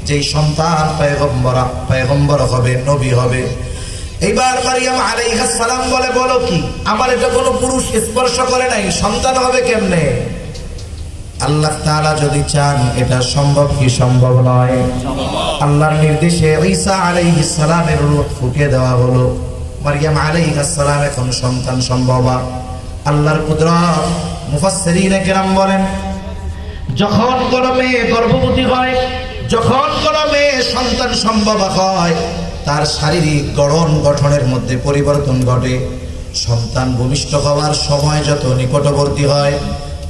যেই সন্তান পয়গম্বর হবে, নবী হবে। এইবার মারিয়াম আলাইহিস সালাম বলে, বলো কি, আমার এটা কোনো পুরুষ স্পর্শ করে নাই, সন্তান হবে কেমনে? আল্লাহ তাআলা যদি চান এটা সম্ভব কি সম্ভব নয়? আল্লাহর নির্দেশে ঈসা আলাইহিস সালামের রূহ ফুঁকে দেওয়া হলো। মারিয়াম আলাইহিস সালাম এখন সন্তান সম্ভবা। আল্লাহর কুদরত। মুফাসসিরিনে কেরাম বলেন, যখন কোনো মেয়ে গর্ভবতী হয়, যখন কোনো মেয়ে সন্তান সম্ভবা হয়, তার শারীরিক গঠনের মধ্যে পরিবর্তন ঘটে। সন্তান ভূমিষ্ঠ হওয়ার সময় যত নিকটবর্তী হয়,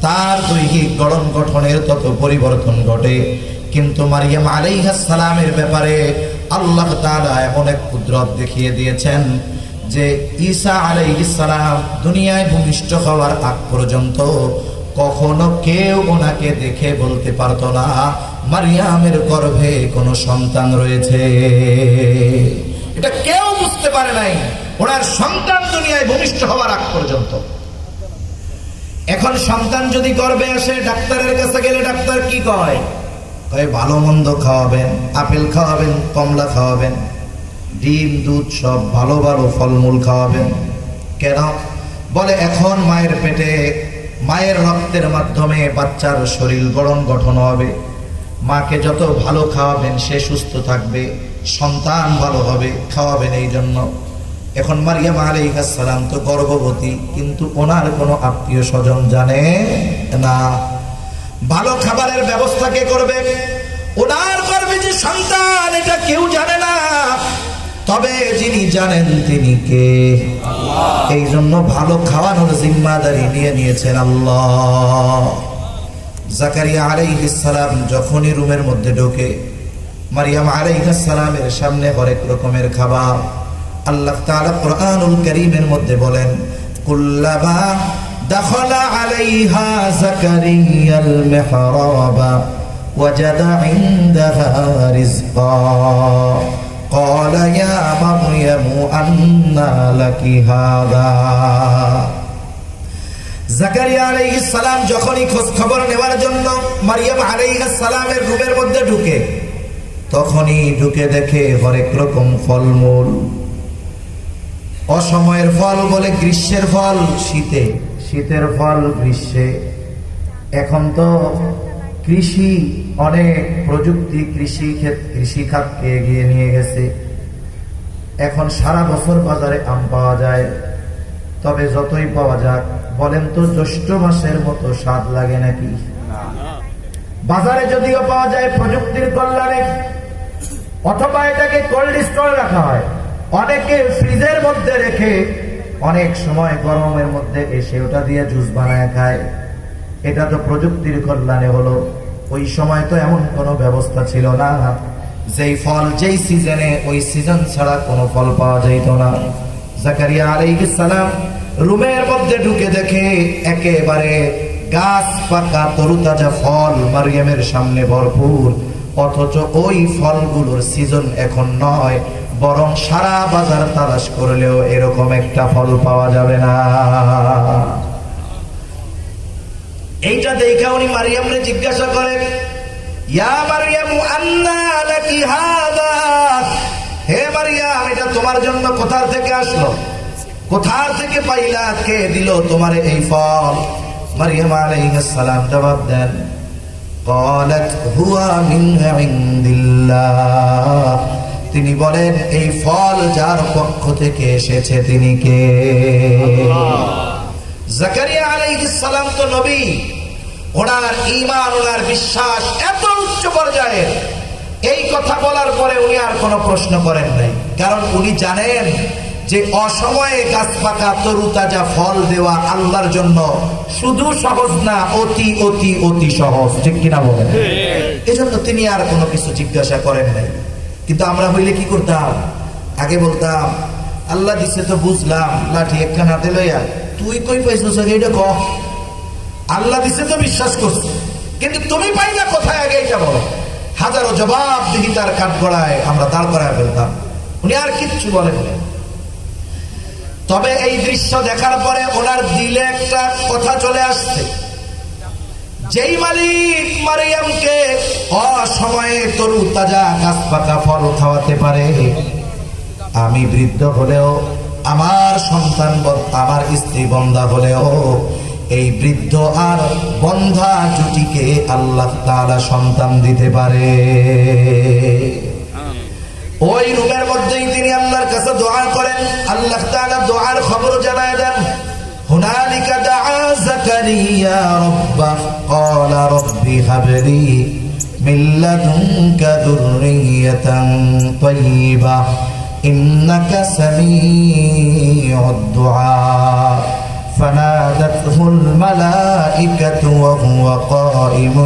তার দৈহিক গঠনের তত পরিবর্তন ঘটে। কিন্তু মারিয়াম আলাইহিস সালামের ব্যাপারে আল্লাহ তাআলা এমন এক কুদরত দেখিয়ে দিয়েছেন যে ঈসা আলাইহিস সালাম দুনিয়ায় ভূমিষ্ঠ হওয়ার আগ পর্যন্ত কখনো কেউ ওনাকে দেখে বলতে পারতো না মারিয়ামের গর্ভে কোনো সন্তান রয়েছে। এটা কেউ বুঝতে পারে নাই ওনার সন্তান দুনিয়ায় ভূমিষ্ঠ হওয়ার আগ পর্যন্ত। এখন সন্তান যদি গর্ভে আসে, ডাক্তারের কাছে গেলে ডাক্তার কি কয়? ভালো মন্দ খাওয়াবেন, আপেল খাওয়াবেন, কমলা খাওয়াবেন, ডিম দুধ সব ভালো ভালো ফলমূল খাওয়াবেন। কেন? বলে এখন মায়ের পেটে মায়ের রক্তের মাধ্যমে বাচ্চার শরীর গঠন হবে। মাকে যত ভালো খাওয়াবেন সে সুস্থ থাকবে, সন্তান ভালো হবে, খাওয়াবেন এই জন্য। এখন মারিয়াম আলাইহিস সালাম তো গর্ভবতী, কিন্তু ওনার কোনো আত্মীয় স্বজন জানে না। ভালো খাবারের ব্যবস্থা কে করবে? ওনার গর্ভে যে সন্তান এটা কেউ জানে না, তবে যিনি জানেন তিনি কে? এই জন্য ভালো খাওয়ানোর জিম্মাদারি নিয়ে নিয়েছেন আল্লাহ। জাকারিয়া আলাইহিস সালাম যখনই রুমের মধ্যে ঢোকে, মারিয়াম আলাইহিস সালামের সামনে হরেক রকমের খাবার। আল্লাহ তাআলা কুরআনুল কারীমের মধ্যে বলেন, কুল্লামা দাখালা আলাইহা জাকারিয়াল মিহরাবা ওয়াজাদা ইনদাহা রিজকা ক্বালা ইয়া মারইয়ামু আন্না লাকি হাযা। জাকারিয়া আলাইহিস সালাম যখনই খোঁজ খবর নেওয়ার জন্য মারিয়াম আলাইহিস সালামের রুমের মধ্যে ঢুকে, তখনই ঢুকে দেখে হরেক রকম ফলমূল। অসময়ের ফল বলে গ্রীষ্মের ফল শীতে, শীতের ফল গ্রীষ্মে। এখন তো কৃষি অনেক প্রযুক্তি কৃষি খাতকে এগিয়ে নিয়ে গেছে। এখন সারা বছর বাজারে আম পাওয়া যায়। তবে যতই পাওয়া যাক, বলেন তো জ্যৈষ্ঠ মাসের মতো স্বাদ লাগে নাকি? বাজারে যদিও পাওয়া যায় প্রযুক্তির কল্যাণে, অথবা এটাকে কোল্ড স্টোরে রাখা হয়, অনেকে ফ্রিজের মধ্যে রেখে অনেক সময় গরমের মধ্যে এসে ওটা দিয়ে জুস বানায় খায়। এটা তো প্রযুক্তির কল্যাণে হলো। ওই সময় তো এমন কোনো ব্যবস্থা ছিল না, যেই ফল যেই সিজনে ওই সিজন ছাড়া কোনো ফল পাওয়া যাইত না। জাকারিয়া আলাইহিস সালাম রুমের মধ্যে ঢুকে দেখে একেবারে গাছ পাকা তরুতাজা ফল মারিয়ামের সামনে ভরপুর, অথচ ওই ফলগুলোর সিজন এখন নয়, বরং সারা বাজার তালাশ করলেও এরকম একটা ফল পাওয়া যাবে না। এইটা দেখে উনি মারিয়ামরে জিজ্ঞাসা করেন, ইয়া মারিয়ামু আন্না লাকি হাযা, হে মারিয়াম এটা তোমার জন্য কোথা থেকে আসলো, কোথা থেকে পাইলা, কে দিল তোমার এই ফল? মারিয়াম আলাইহিস সালাম জবাব দেন, ক্বালাত হুয়া মিন ইনদিল্লাহ, তিনি বলেন এই ফল যার পক্ষ থেকে এসেছে তিনি কে? জাকারিয়া আলাইহিস সালাম তো নবী, ওনার ঈমান ওনার বিশ্বাস এত উচ্চ পর্যায়ের, এই কথা বলার পরে উনি আর কোনো প্রশ্ন করেন নাই। কারণ উনি জানেন যে অসময়ে গাছ পাকা তরুতাজা ফল দেওয়া আল্লাহর জন্য শুধু সহজ না, অতি অতি অতি সহজ। ঠিক কিনা বলেন? এজন্য তিনি আর কোনো কিছু জিজ্ঞাসা করেন নাই। কিন্তু আমরা হইলে কি করতাম? আগে বলতাম আল্লাহ দিছে তো বুঝলাম, লাঠি একখান হাতে লইয়া তুই কই পাইছিস এটা কহ। আল্লাহ দিছে তো বিশ্বাস করছি, কিন্তু তুমি পাইলা কোথায় আগে এটা বলো। হাজারো জবাব দিদি তার কাঠ গড়ায় আমরা দাঁড় করায় ফেলতাম। উনি আর কিচ্ছু বলেন না। তবে এই দৃশ্য দেখার পরে ওনার দিলে একটা কথা চলে আসছে, যেই মালিক মারিয়ামকে অসময়ে তরু তাজা গাছ পাকা ফল খাওয়াতে পারে, আমি বৃদ্ধ হলেও আমার সন্তান আমার স্ত্রী বন্ধা হলেও এই বৃদ্ধ আর বন্ধা জুটিকে আল্লাহ তাআলা সন্তান দিতে পারে। ওই রুমের মধ্যেই তিনি আল্লাহর কাছে দোয়া করেন, আল্লাহ তাআলা দোয়ার খবর জানায় দেন। হুনালিকা দাআ যাকারিয়া রাব্বাহ ক্বালা রাব্বি হাবলি মিন লাদুনকা যুররিয়াতান তাইয়্যিবাহ ইন্নাকা সামিউদ দুআ। فنادته الملائكة وهو قائم